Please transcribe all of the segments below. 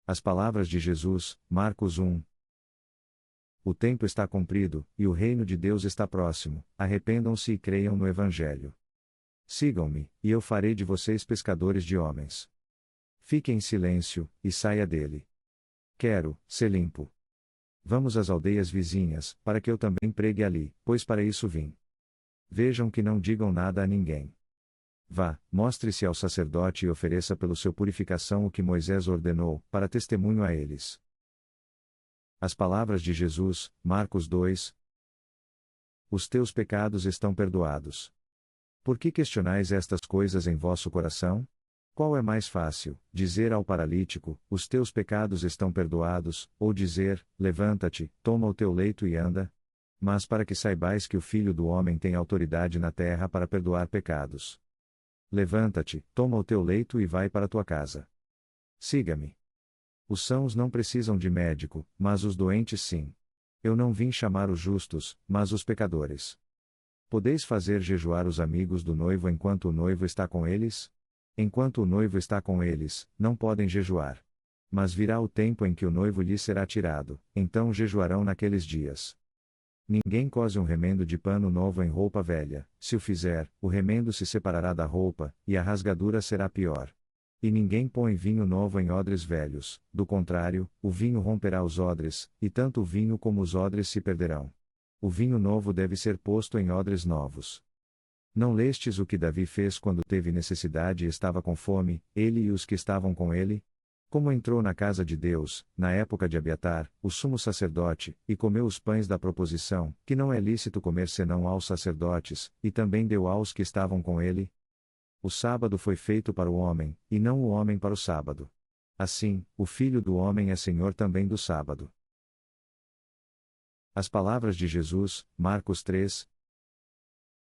As palavras de Jesus, Marcos 1. O tempo está cumprido, e o reino de Deus está próximo, arrependam-se e creiam no Evangelho. Sigam-me, e eu farei de vocês pescadores de homens. Fique em silêncio, e saia dele. Quero ser limpo. Vamos às aldeias vizinhas, para que eu também pregue ali, pois para isso vim. Vejam que não digam nada a ninguém. Vá, mostre-se ao sacerdote e ofereça pelo seu purificação o que Moisés ordenou, para testemunho a eles. As palavras de Jesus, Marcos 2. Os teus pecados estão perdoados. Por que questionais estas coisas em vosso coração? Qual é mais fácil, dizer ao paralítico, os teus pecados estão perdoados, ou dizer, levanta-te, toma o teu leito e anda? Mas para que saibais que o Filho do Homem tem autoridade na terra para perdoar pecados. Levanta-te, toma o teu leito e vai para tua casa. Siga-me. Os sãos não precisam de médico, mas os doentes sim. Eu não vim chamar os justos, mas os pecadores. Podeis fazer jejuar os amigos do noivo enquanto o noivo está com eles? Enquanto o noivo está com eles, não podem jejuar. Mas virá o tempo em que o noivo lhes será tirado, então jejuarão naqueles dias. Ninguém cose um remendo de pano novo em roupa velha, se o fizer, o remendo se separará da roupa, e a rasgadura será pior. E ninguém põe vinho novo em odres velhos, do contrário, o vinho romperá os odres, e tanto o vinho como os odres se perderão. O vinho novo deve ser posto em odres novos. Não lestes o que Davi fez quando teve necessidade e estava com fome, ele e os que estavam com ele? Como entrou na casa de Deus, na época de Abiatar, o sumo sacerdote, e comeu os pães da proposição, que não é lícito comer senão aos sacerdotes, e também deu aos que estavam com ele? O sábado foi feito para o homem, e não o homem para o sábado. Assim, o Filho do Homem é Senhor também do sábado. As palavras de Jesus, Marcos 3.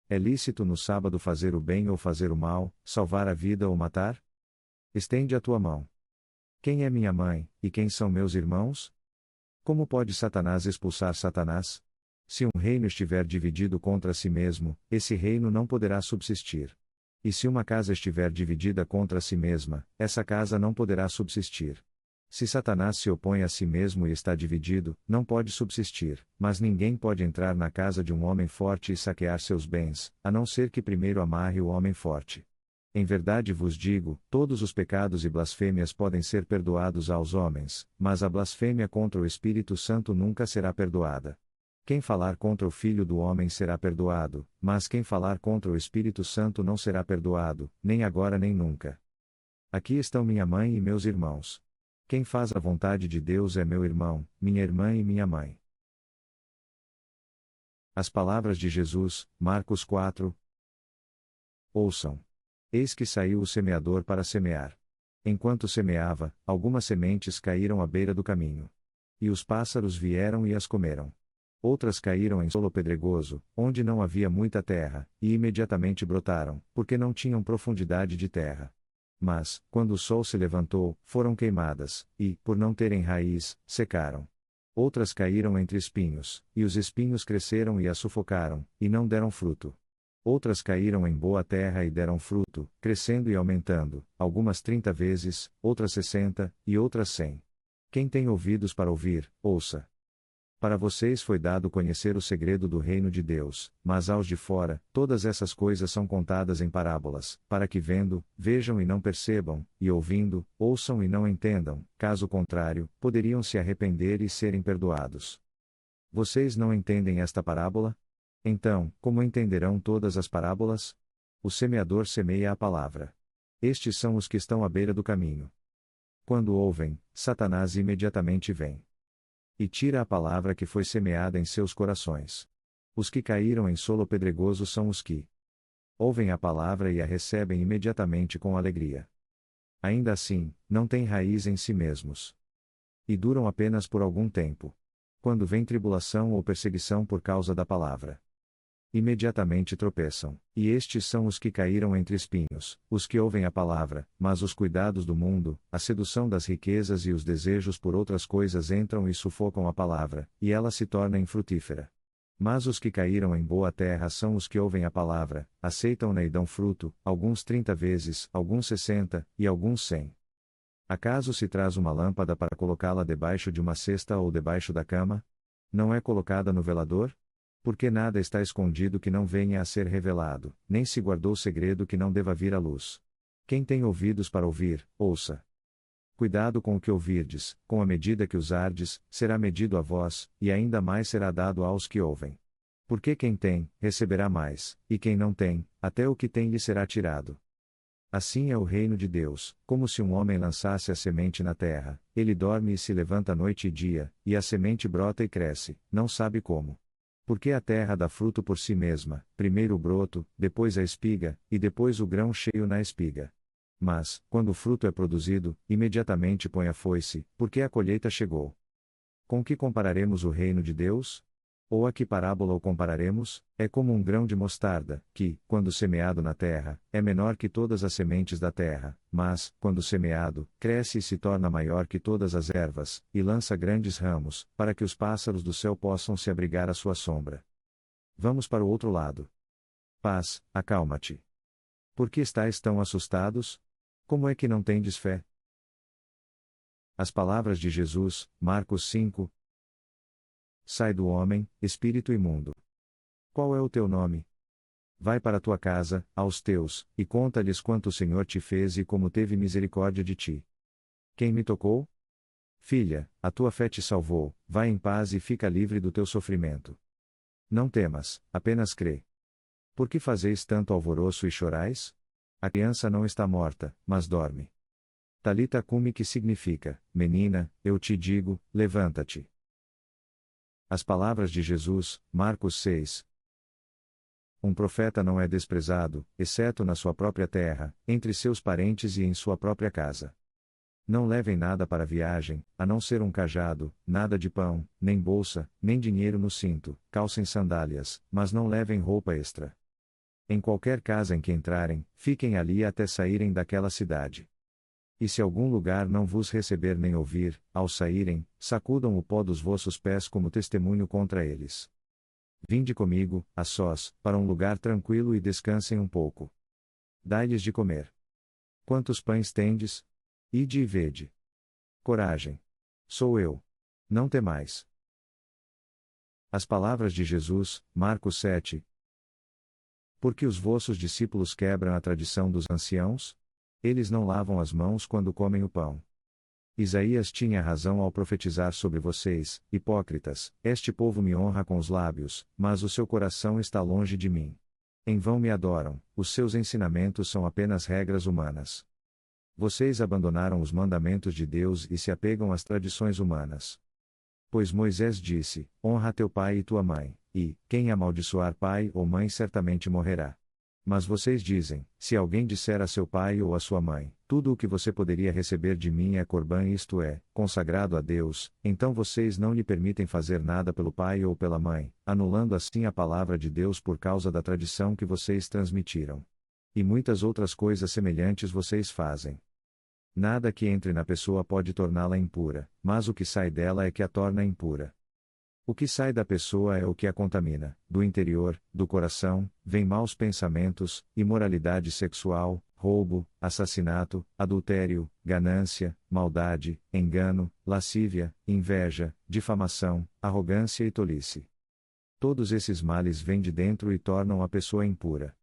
É lícito no sábado fazer o bem ou fazer o mal, salvar a vida ou matar? Estende a tua mão. Quem é minha mãe, e quem são meus irmãos? Como pode Satanás expulsar Satanás? Se um reino estiver dividido contra si mesmo, esse reino não poderá subsistir. E se uma casa estiver dividida contra si mesma, essa casa não poderá subsistir. Se Satanás se opõe a si mesmo e está dividido, não pode subsistir, mas ninguém pode entrar na casa de um homem forte e saquear seus bens, a não ser que primeiro amarre o homem forte. Em verdade vos digo, todos os pecados e blasfêmias podem ser perdoados aos homens, mas a blasfêmia contra o Espírito Santo nunca será perdoada. Quem falar contra o Filho do Homem será perdoado, mas quem falar contra o Espírito Santo não será perdoado, nem agora nem nunca. Aqui estão minha mãe e meus irmãos. Quem faz a vontade de Deus é meu irmão, minha irmã e minha mãe. As palavras de Jesus, Marcos 4. Ouçam. Eis que saiu o semeador para semear. Enquanto semeava, algumas sementes caíram à beira do caminho. E os pássaros vieram e as comeram. Outras caíram em solo pedregoso, onde não havia muita terra, e imediatamente brotaram, porque não tinham profundidade de terra. Mas, quando o sol se levantou, foram queimadas, e, por não terem raiz, secaram. Outras caíram entre espinhos, e os espinhos cresceram e as sufocaram, e não deram fruto. Outras caíram em boa terra e deram fruto, crescendo e aumentando, algumas 30 vezes, outras 60, e outras 100. Quem tem ouvidos para ouvir, ouça. Para vocês foi dado conhecer o segredo do reino de Deus, mas aos de fora, todas essas coisas são contadas em parábolas, para que vendo, vejam e não percebam, e ouvindo, ouçam e não entendam, caso contrário, poderiam se arrepender e serem perdoados. Vocês não entendem esta parábola? Então, como entenderão todas as parábolas? O semeador semeia a palavra. Estes são os que estão à beira do caminho. Quando ouvem, Satanás imediatamente vem e tira a palavra que foi semeada em seus corações. Os que caíram em solo pedregoso são os que ouvem a palavra e a recebem imediatamente com alegria. Ainda assim, não têm raiz em si mesmos. E duram apenas por algum tempo. Quando vem tribulação ou perseguição por causa da palavra, imediatamente tropeçam, e estes são os que caíram entre espinhos, os que ouvem a palavra, mas os cuidados do mundo, a sedução das riquezas e os desejos por outras coisas entram e sufocam a palavra, e ela se torna infrutífera. Mas os que caíram em boa terra são os que ouvem a palavra, aceitam-na e dão fruto, alguns 30 vezes, alguns 60, e alguns 100. Acaso se traz uma lâmpada para colocá-la debaixo de uma cesta ou debaixo da cama? Não é colocada no velador? Porque nada está escondido que não venha a ser revelado, nem se guardou segredo que não deva vir à luz. Quem tem ouvidos para ouvir, ouça. Cuidado com o que ouvirdes, com a medida que usardes, será medido a vós, e ainda mais será dado aos que ouvem. Porque quem tem, receberá mais, e quem não tem, até o que tem lhe será tirado. Assim é o reino de Deus, como se um homem lançasse a semente na terra, ele dorme e se levanta noite e dia, e a semente brota e cresce, não sabe como. Porque a terra dá fruto por si mesma, primeiro o broto, depois a espiga, e depois o grão cheio na espiga. Mas, quando o fruto é produzido, imediatamente põe a foice, porque a colheita chegou. Com que compararemos o reino de Deus? Ou a que parábola o compararemos? É como um grão de mostarda, que, quando semeado na terra, é menor que todas as sementes da terra, mas, quando semeado, cresce e se torna maior que todas as ervas, e lança grandes ramos, para que os pássaros do céu possam se abrigar à sua sombra. Vamos para o outro lado. Paz, acalma-te. Por que estáis tão assustados? Como é que não tendes fé? As palavras de Jesus, Marcos 5. Sai do homem, espírito imundo. Qual é o teu nome? Vai para tua casa, aos teus, e conta-lhes quanto o Senhor te fez e como teve misericórdia de ti. Quem me tocou? Filha, a tua fé te salvou, vai em paz e fica livre do teu sofrimento. Não temas, apenas crê. Por que fazeis tanto alvoroço e chorais? A criança não está morta, mas dorme. Talita cumi, que significa, menina, eu te digo, levanta-te. As palavras de Jesus, Marcos 6. Um profeta não é desprezado, exceto na sua própria terra, entre seus parentes e em sua própria casa. Não levem nada para a viagem, a não ser um cajado, nada de pão, nem bolsa, nem dinheiro no cinto, calcem sandálias, mas não levem roupa extra. Em qualquer casa em que entrarem, fiquem ali até saírem daquela cidade. E se algum lugar não vos receber nem ouvir, ao saírem, sacudam o pó dos vossos pés como testemunho contra eles. Vinde comigo, a sós, para um lugar tranquilo e descansem um pouco. Dai-lhes de comer. Quantos pães tendes? Ide e vede. Coragem. Sou eu. Não temais. As palavras de Jesus, Marcos 7. Porque os vossos discípulos quebram a tradição dos anciãos? Eles não lavam as mãos quando comem o pão. Isaías tinha razão ao profetizar sobre vocês, hipócritas: este povo me honra com os lábios, mas o seu coração está longe de mim. Em vão me adoram, os seus ensinamentos são apenas regras humanas. Vocês abandonaram os mandamentos de Deus e se apegam às tradições humanas. Pois Moisés disse: honra teu pai e tua mãe, e, quem amaldiçoar pai ou mãe certamente morrerá. Mas vocês dizem: se alguém disser a seu pai ou a sua mãe, tudo o que você poderia receber de mim é corbã, isto é, consagrado a Deus, então vocês não lhe permitem fazer nada pelo pai ou pela mãe, anulando assim a palavra de Deus por causa da tradição que vocês transmitiram. E muitas outras coisas semelhantes vocês fazem. Nada que entre na pessoa pode torná-la impura, mas o que sai dela é que a torna impura. O que sai da pessoa é o que a contamina, do interior, do coração, vêm maus pensamentos, imoralidade sexual, roubo, assassinato, adultério, ganância, maldade, engano, lascívia, inveja, difamação, arrogância e tolice. Todos esses males vêm de dentro e tornam a pessoa impura.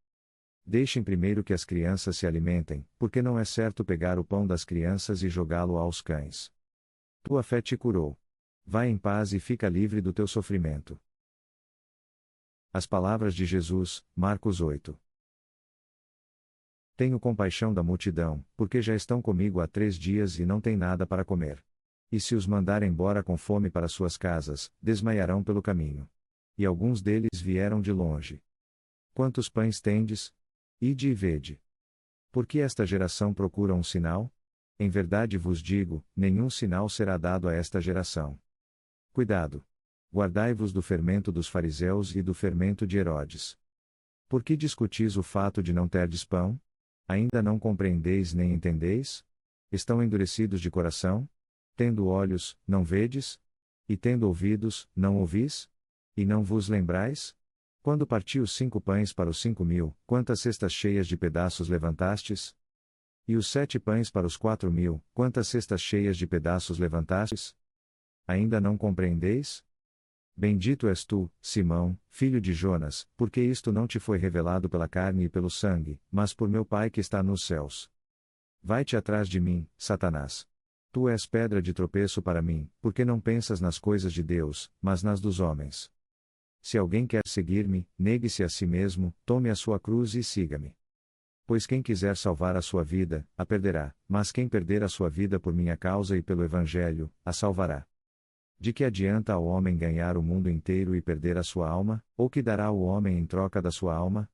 Deixem primeiro que as crianças se alimentem, porque não é certo pegar o pão das crianças e jogá-lo aos cães. Tua fé te curou. Vai em paz e fica livre do teu sofrimento. As palavras de Jesus, Marcos 8. Tenho compaixão da multidão, porque já estão comigo há 3 dias e não têm nada para comer. E se os mandar embora com fome para suas casas, desmaiarão pelo caminho. E alguns deles vieram de longe. Quantos pães tendes? Ide e vede. Por que esta geração procura um sinal? Em verdade vos digo, nenhum sinal será dado a esta geração. Cuidado! Guardai-vos do fermento dos fariseus e do fermento de Herodes. Por que discutis o fato de não terdes pão? Ainda não compreendeis nem entendeis? Estão endurecidos de coração? Tendo olhos, não vedes? E tendo ouvidos, não ouvis? E não vos lembrais? Quando parti os 5 pães para os 5.000, quantas cestas cheias de pedaços levantastes? E os 7 pães para os 4.000, quantas cestas cheias de pedaços levantastes? Ainda não compreendeis? Bendito és tu, Simão, filho de Jonas, porque isto não te foi revelado pela carne e pelo sangue, mas por meu Pai que está nos céus. Vai-te atrás de mim, Satanás. Tu és pedra de tropeço para mim, porque não pensas nas coisas de Deus, mas nas dos homens. Se alguém quer seguir-me, negue-se a si mesmo, tome a sua cruz e siga-me. Pois quem quiser salvar a sua vida, a perderá, mas quem perder a sua vida por minha causa e pelo Evangelho, a salvará. De que adianta ao homem ganhar o mundo inteiro e perder a sua alma, ou que dará o homem em troca da sua alma?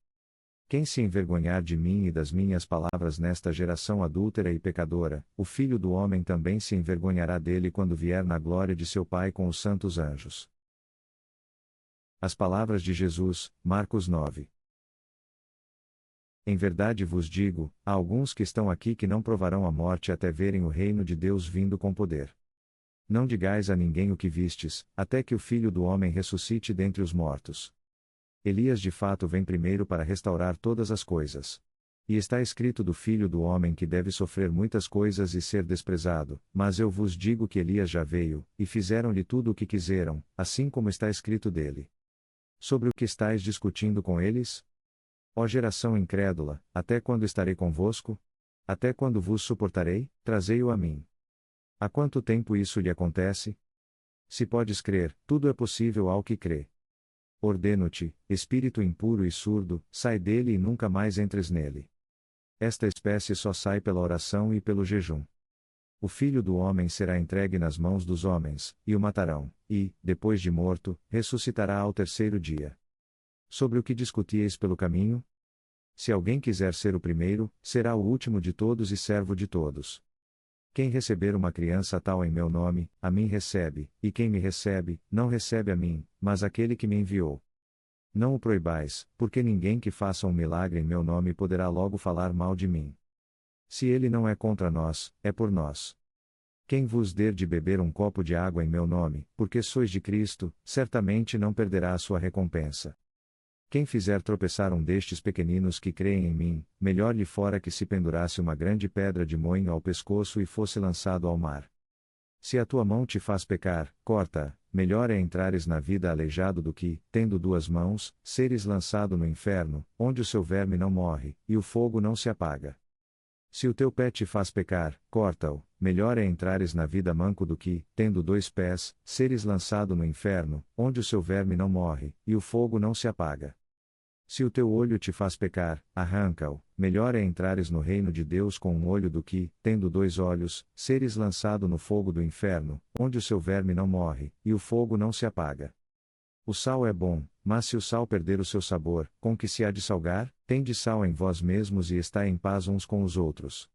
Quem se envergonhar de mim e das minhas palavras nesta geração adúltera e pecadora, o Filho do Homem também se envergonhará dele quando vier na glória de seu Pai com os santos anjos. As palavras de Jesus, Marcos 9. Em verdade vos digo, há alguns que estão aqui que não provarão a morte até verem o reino de Deus vindo com poder. Não digais a ninguém o que vistes, até que o Filho do Homem ressuscite dentre os mortos. Elias de fato vem primeiro para restaurar todas as coisas. E está escrito do Filho do Homem que deve sofrer muitas coisas e ser desprezado, mas eu vos digo que Elias já veio, e fizeram-lhe tudo o que quiseram, assim como está escrito dele. Sobre o que estáis discutindo com eles? Ó geração incrédula, até quando estarei convosco? Até quando vos suportarei? Trazei-o a mim. Há quanto tempo isso lhe acontece? Se podes crer, tudo é possível ao que crê. Ordeno-te, espírito impuro e surdo, sai dele e nunca mais entres nele. Esta espécie só sai pela oração e pelo jejum. O Filho do Homem será entregue nas mãos dos homens, e o matarão, e, depois de morto, ressuscitará ao terceiro dia. Sobre o que discutieis pelo caminho? Se alguém quiser ser o primeiro, será o último de todos e servo de todos. Quem receber uma criança tal em meu nome, a mim recebe, e quem me recebe, não recebe a mim, mas aquele que me enviou. Não o proibais, porque ninguém que faça um milagre em meu nome poderá logo falar mal de mim. Se ele não é contra nós, é por nós. Quem vos der de beber um copo de água em meu nome, porque sois de Cristo, certamente não perderá a sua recompensa. Quem fizer tropeçar um destes pequeninos que creem em mim, melhor lhe fora que se pendurasse uma grande pedra de moinho ao pescoço e fosse lançado ao mar. Se a tua mão te faz pecar, corta-a, melhor é entrares na vida aleijado do que, tendo 2 mãos, seres lançado no inferno, onde o seu verme não morre, e o fogo não se apaga. Se o teu pé te faz pecar, corta-o, melhor é entrares na vida manco do que, tendo 2 pés, seres lançado no inferno, onde o seu verme não morre, e o fogo não se apaga. Se o teu olho te faz pecar, arranca-o, melhor é entrares no reino de Deus com um olho do que, tendo 2 olhos, seres lançado no fogo do inferno, onde o seu verme não morre, e o fogo não se apaga. O sal é bom, mas se o sal perder o seu sabor, com que se há de salgar? Tende sal em vós mesmos e estai em paz uns com os outros.